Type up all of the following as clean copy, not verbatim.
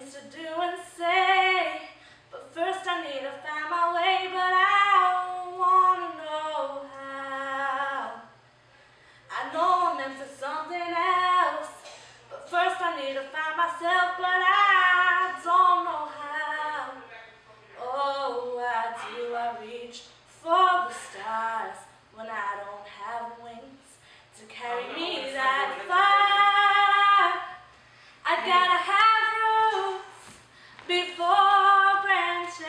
things to do and say, but first I need to find my way, but I wanna know how. I know I'm meant for something else, but first I need to find myself, but I don't know how. Oh, why do I reach for the stars when I don't have wings to carry me that far? I gotta have roots before branches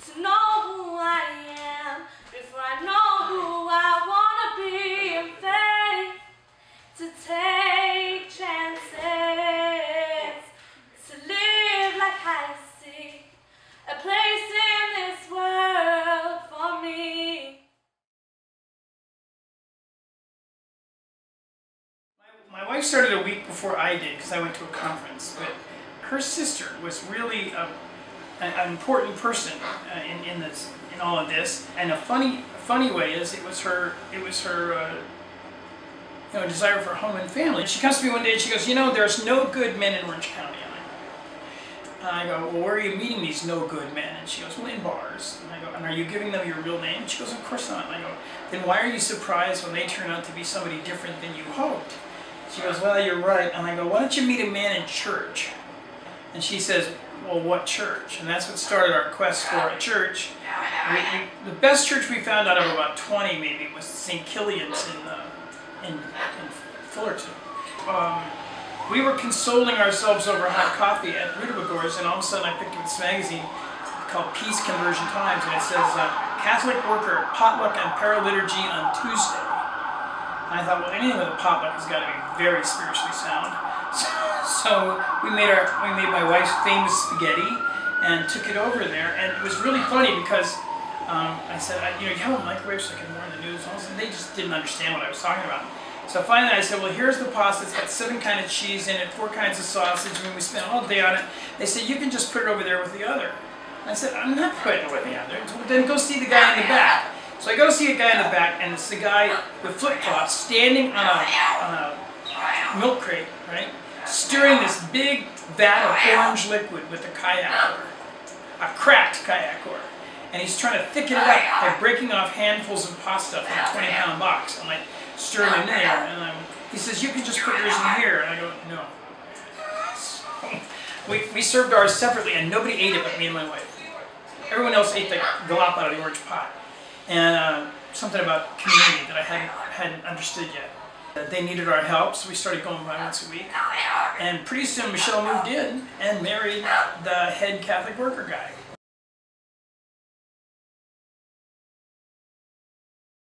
to know who I am, before I know who I wanna be, and faith to take chances, to live like I see a place in this world for me. My wife started a week before I did because I went to a conference, but her sister was really an important person in all of this. And a funny way is it was her desire for home and family. She comes to me one day and she goes, you know, there's no good men in Orange County. And I go, well, where are you meeting these no good men? And she goes, well, in bars. And I go, and are you giving them your real name? And she goes, of course not. And I go, then why are you surprised when they turn out to be somebody different than you hoped? She goes, well, you're right. And I go, why don't you meet a man in church? And she says, well, what church? And that's what started our quest for a church. The best church we found out of about 20 maybe was St. Killian's in Fullerton. We were consoling ourselves over hot coffee at Rudabagor's, and all of a sudden I picked up this magazine called Peace Conversion Times, and it says, Catholic worker potluck and paraliturgy on Tuesday. And I thought, well, anything with a potluck has got to be very spiritually sound. So we made my wife's famous spaghetti and took it over there, and it was really funny because I said, you have a microwave so I can warn the news, and they just didn't understand what I was talking about. So finally I said, well, here's the pasta. It's got 7 kinds of cheese in it, 4 kinds of sausage. I mean, we spent all day on it. They said, you can just put it over there with the other. And I said, I'm not putting it with the other. So then go see the guy in the back. So I go see a guy in the back, and it's the guy with flip-flops standing on a milk crate, right? Stirring this big vat of orange liquid with a kayak oar, a cracked kayak oar. And he's trying to thicken it up by breaking off handfuls of pasta from a 20-pound box. I'm like, stir it in there, and he says, you can just put yours in here. And I go, no. So we served ours separately, and nobody ate it but me and my wife. Everyone else ate the glop out of the orange pot. And something about community that I hadn't understood yet. They needed our help, so we started going by once a week. And pretty soon Michelle moved in and married the head Catholic worker guy.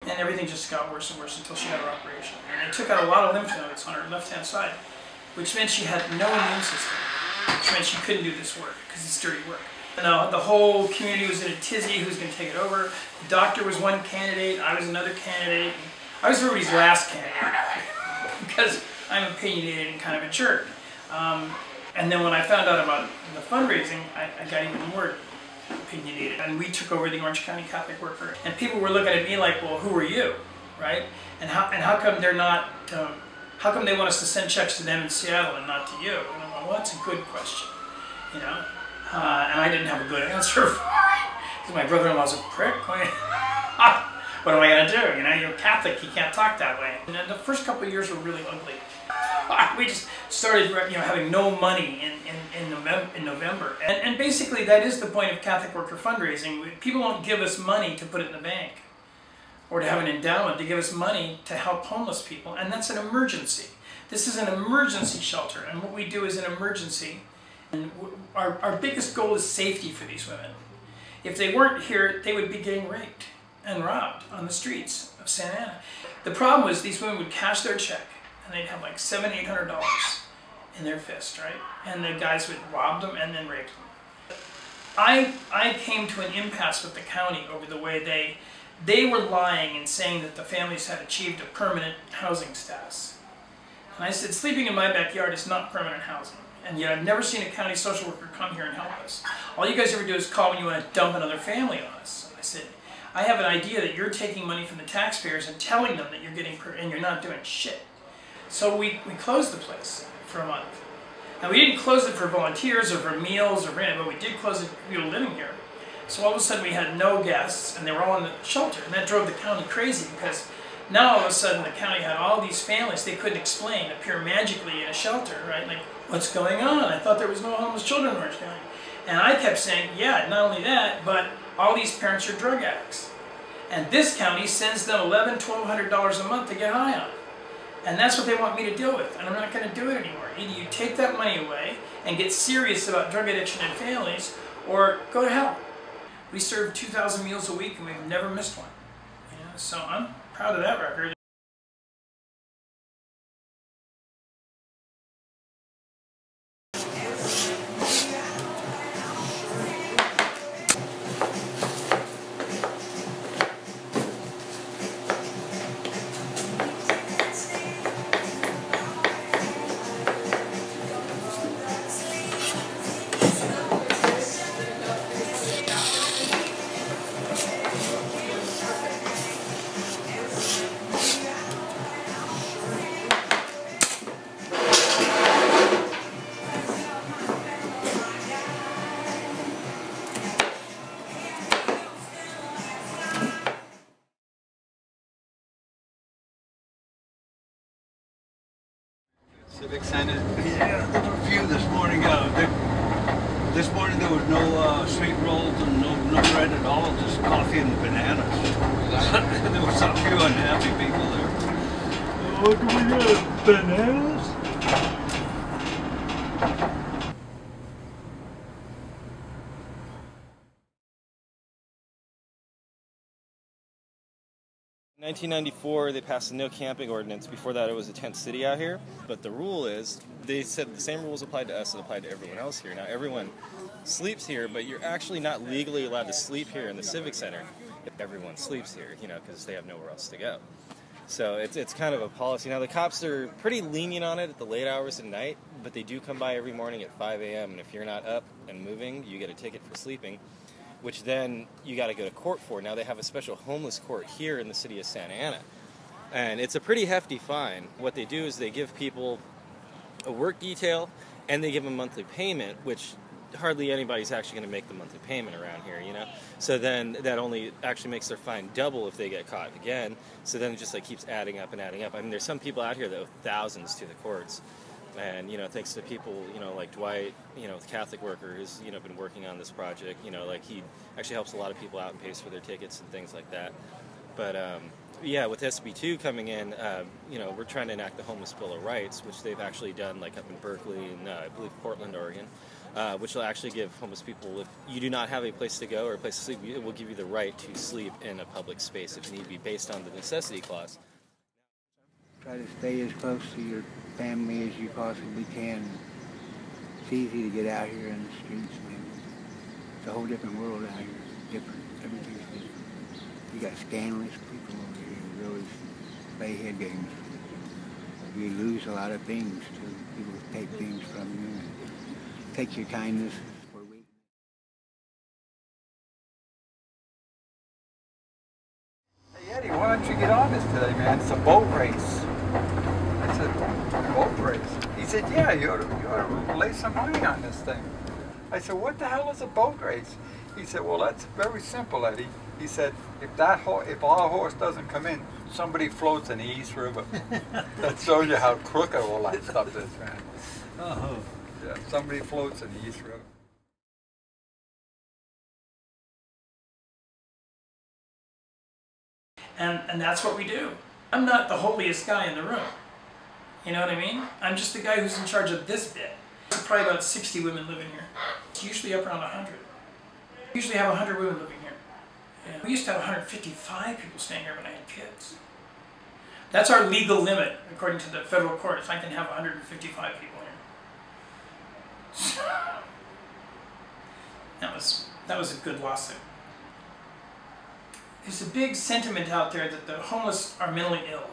And everything just got worse and worse until she had her operation. And they took out a lot of lymph nodes on her left-hand side, which meant she had no immune system, which meant she couldn't do this work, because it's dirty work. And the whole community was in a tizzy, who's going to take it over. The doctor was one candidate, I was another candidate. I was everybody's last candidate, because I'm opinionated and kind of a jerk. And then when I found out about the fundraising, I got even more opinionated. And we took over the Orange County Catholic Worker. And people were looking at me like, well, who are you, right? And how come they're not, how come they want us to send checks to them in Seattle and not to you? And I'm like, well, that's a good question, you know? And I didn't have a good answer for it, because my brother-in-law's a prick. What am I going to do? You know, you're Catholic, you can't talk that way. And then the first couple of years were really ugly. We just started, having no money in November. And basically that is the point of Catholic worker fundraising. People don't give us money to put it in the bank or to have an endowment. They give us money to help homeless people, and that's an emergency. This is an emergency shelter, and what we do is an emergency. And our biggest goal is safety for these women. If they weren't here, they would be getting raped and robbed on the streets of Santa Ana. The problem was these women would cash their check, and they'd have like $700, $800 in their fist, right? And the guys would rob them and then rape them. I came to an impasse with the county over the way they were lying and saying that the families had achieved a permanent housing status. And I said, sleeping in my backyard is not permanent housing. And yet I've never seen a county social worker come here and help us. All you guys ever do is call when you want to dump another family on us. I said, I have an idea that you're taking money from the taxpayers and telling them that you're getting, and you're not doing shit. So we closed the place for a month. And we didn't close it for volunteers or for meals or for anything, but we did close it for people living here. So all of a sudden we had no guests, and they were all in the shelter, and that drove the county crazy because now all of a sudden the county had all these families they couldn't explain appear magically in a shelter, right? Like, what's going on? I thought there was no homeless children in Orange County. And I kept saying, yeah, not only that, but all these parents are drug addicts. And this county sends them $1,100, $1,200 a month to get high on. And that's what they want me to deal with, and I'm not going to do it anymore. Either you take that money away and get serious about drug addiction in families, or go to hell. We serve 2,000 meals a week, and we've never missed one. You know, so I'm proud of that record. Civic Center. Yeah, there were a few this morning. This morning there was no sweet rolls and no bread at all, just coffee and bananas. There was a few unhappy people there. What do we have? Bananas? In 1994, they passed the no camping ordinance. Before that, it was a tent city out here. But the rule is, they said the same rules applied to us that applied to everyone else here. Now, everyone sleeps here, but you're actually not legally allowed to sleep here in the Civic Center if everyone sleeps here, you know, because they have nowhere else to go. So it's kind of a policy. Now, the cops are pretty lenient on it at the late hours at night, but they do come by every morning at 5 a.m., and if you're not up and moving, you get a ticket for sleeping, which then you got to go to court for. Now they have a special homeless court here in the city of Santa Ana. And it's a pretty hefty fine. What they do is they give people a work detail and they give them monthly payment, which hardly anybody's actually going to make the monthly payment around here, you know? So then that only actually makes their fine double if they get caught again. So then it just like keeps adding up and adding up. I mean, there's some people out here that owe thousands to the courts. And, you know, thanks to people, you know, like Dwight, you know, the Catholic worker who's, you know, been working on this project, you know, like he actually helps a lot of people out and pays for their tickets and things like that. But, yeah, with SB2 coming in, you know, we're trying to enact the Homeless Bill of Rights, which they've actually done, like up in Berkeley and I believe Portland, Oregon, which will actually give homeless people, if you do not have a place to go or a place to sleep, it will give you the right to sleep in a public space if need be, based on the necessity clause. Try to stay as close to your family as you possibly can. It's easy to get out here in the streets, man. It's a whole different world out here. Different. Everything's different. You got scandalous people over here who really play head games. You lose a lot of things too. People take things from you and take your kindness for weakness. Hey Eddie, why don't you get on this today, man? It's a boat race. I said, boat race? He said, yeah, you ought to lay some money on this thing. I said, what the hell is a boat race? He said, well, that's very simple, Eddie. He said, if our horse doesn't come in, somebody floats in the East River. That shows you how crooked all that stuff is, man. Uh-huh. Yeah, somebody floats in the East River. And that's what we do. I'm not the holiest guy in the room. You know what I mean? I'm just the guy who's in charge of this bit. There's probably about 60 women living here. It's usually up around 100. We usually have 100 women living here. Yeah. We used to have 155 people staying here when I had kids. That's our legal limit, according to the federal court. If I can have 155 people here. That was a good lawsuit. There's a big sentiment out there that the homeless are mentally ill.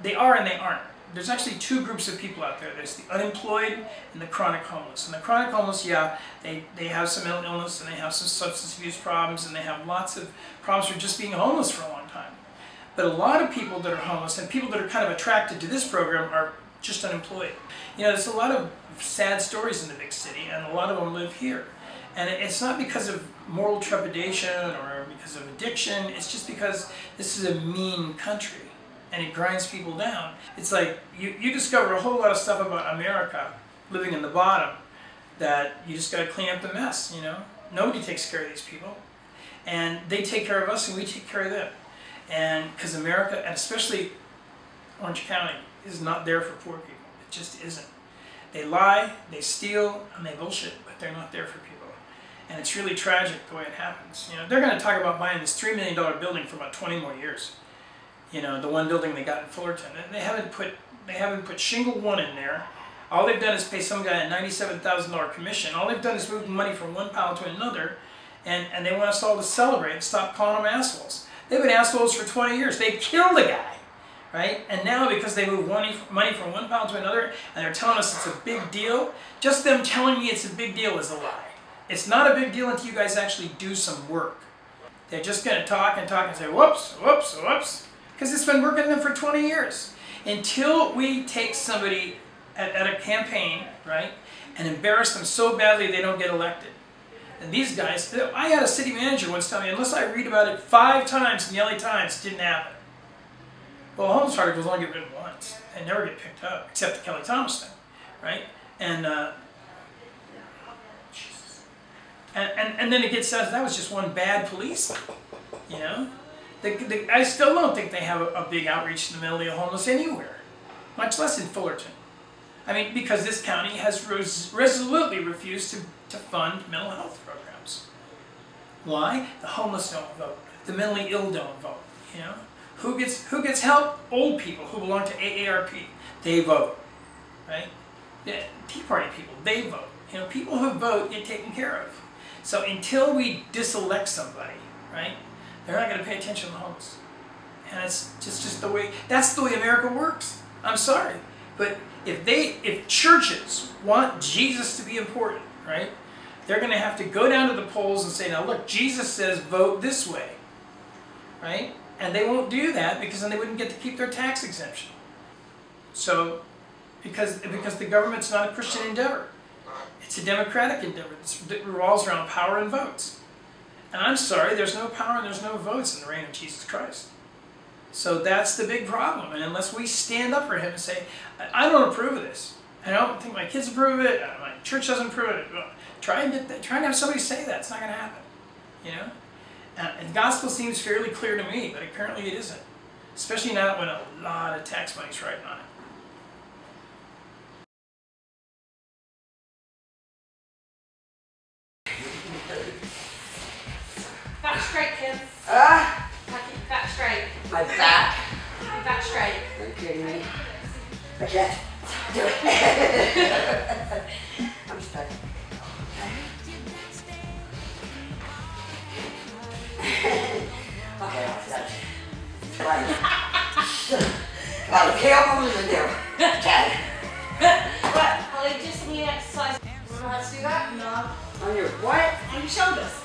They are and they aren't. There's actually two groups of people out there. There's the unemployed and the chronic homeless. And the chronic homeless, yeah, they have some mental illness and they have some substance abuse problems and they have lots of problems with just being homeless for a long time. But a lot of people that are homeless and people that are kind of attracted to this program are just unemployed. You know, there's a lot of sad stories in the big city, and a lot of them live here. And it's not because of moral trepidation or because of addiction, it's just because this is a mean country and it grinds people down. It's like you discover a whole lot of stuff about America living in the bottom that you just got to clean up the mess, you know? Nobody takes care of these people. And they take care of us and we take care of them. And because America, and especially Orange County, is not there for poor people. It just isn't. They lie, they steal, and they bullshit, but they're not there for people. And it's really tragic the way it happens. You know, they're going to talk about buying this $3 million building for about 20 more years. You know, the one building they got in Fullerton. And they haven't put shingle one in there. All they've done is pay some guy a $97,000 commission. All they've done is move money from one pile to another, and they want us all to celebrate and stop calling them assholes. They've been assholes for 20 years. They killed a guy, right? And now because they move money from one pile to another, and they're telling us it's a big deal, just them telling me it's a big deal is a lie. It's not a big deal until you guys actually do some work. They're just going to talk and say, whoops, whoops, whoops, because it's been working them for 20 years. Until we take somebody at a campaign, right, and embarrass them so badly they don't get elected. And these guys, I had a city manager once tell me, unless I read about it 5 times in the LA Times, it didn't happen. Well, homeless articles only get written once. They never get picked up, except the Kelly Thomas thing, right? And then it gets out that was just one bad policeman, you know? I still don't think they have a big outreach to the mentally homeless anywhere, much less in Fullerton. I mean, because this county has resolutely refused to fund mental health programs. Why? The homeless don't vote. The mentally ill don't vote, you know? Who gets help? Old people who belong to AARP. They vote, right? Yeah, Tea Party people, they vote. You know, people who vote get taken care of. So until we diselect somebody, right, they're not going to pay attention to the homeless. And it's just the way, that's the way America works. I'm sorry. But if churches want Jesus to be important, right, they're going to have to go down to the polls and say, now look, Jesus says vote this way, right? And they won't do that because then they wouldn't get to keep their tax exemption. So, because the government's not a Christian endeavor. It's a democratic endeavor that revolves around power and votes. And I'm sorry, there's no power and there's no votes in the reign of Jesus Christ. So that's the big problem. And unless we stand up for him and say, I don't approve of this. I don't think my kids approve of it. My church doesn't approve of it. Try and have somebody say that. It's not going to happen. You know? And the gospel seems fairly clear to me, but apparently it isn't. Especially now when a lot of tax money's riding on it. Back straight, kids. Keep back straight. My back. Keep back straight. Are you kidding me? I can't do it. I'm stuck. Okay, I'll stop. Well, the kale comes in there. Okay. What? Well, you just need exercise. Let's do that? No. On your what? On your shoulders.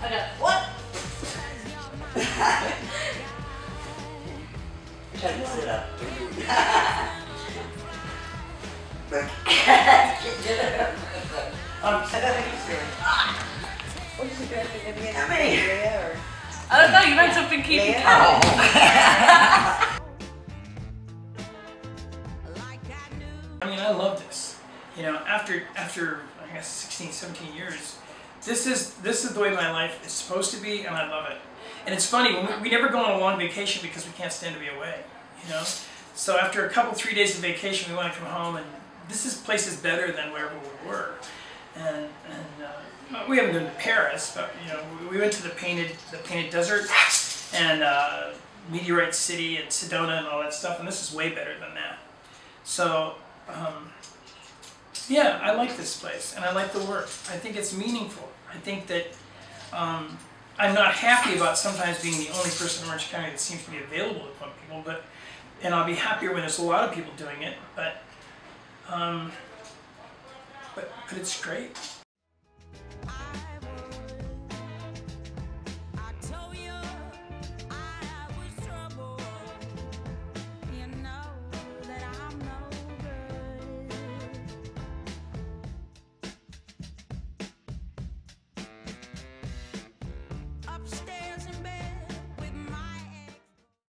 Okay. What? Try to sit up. Look. Get up. I'm sorry. What is it going to be in me? I don't know, you meant something keeping Oh. I mean, I love this. You know, after I guess 16, 17 years, this is the way my life is supposed to be, and I love it. And it's funny, we never go on a long vacation because we can't stand to be away, you know? So after a couple, 3 days of vacation, we want to come home, and this place is better than wherever we were. And we haven't been to Paris, but you know, we went to the painted desert and Meteorite City and Sedona and all that stuff, and this is way better than that. So yeah, I like this place and I like the work. I think it's meaningful. I think that I'm not happy about sometimes being the only person in Orange County that seems to be available to pump people, and I'll be happier when there's a lot of people doing it, but it's great.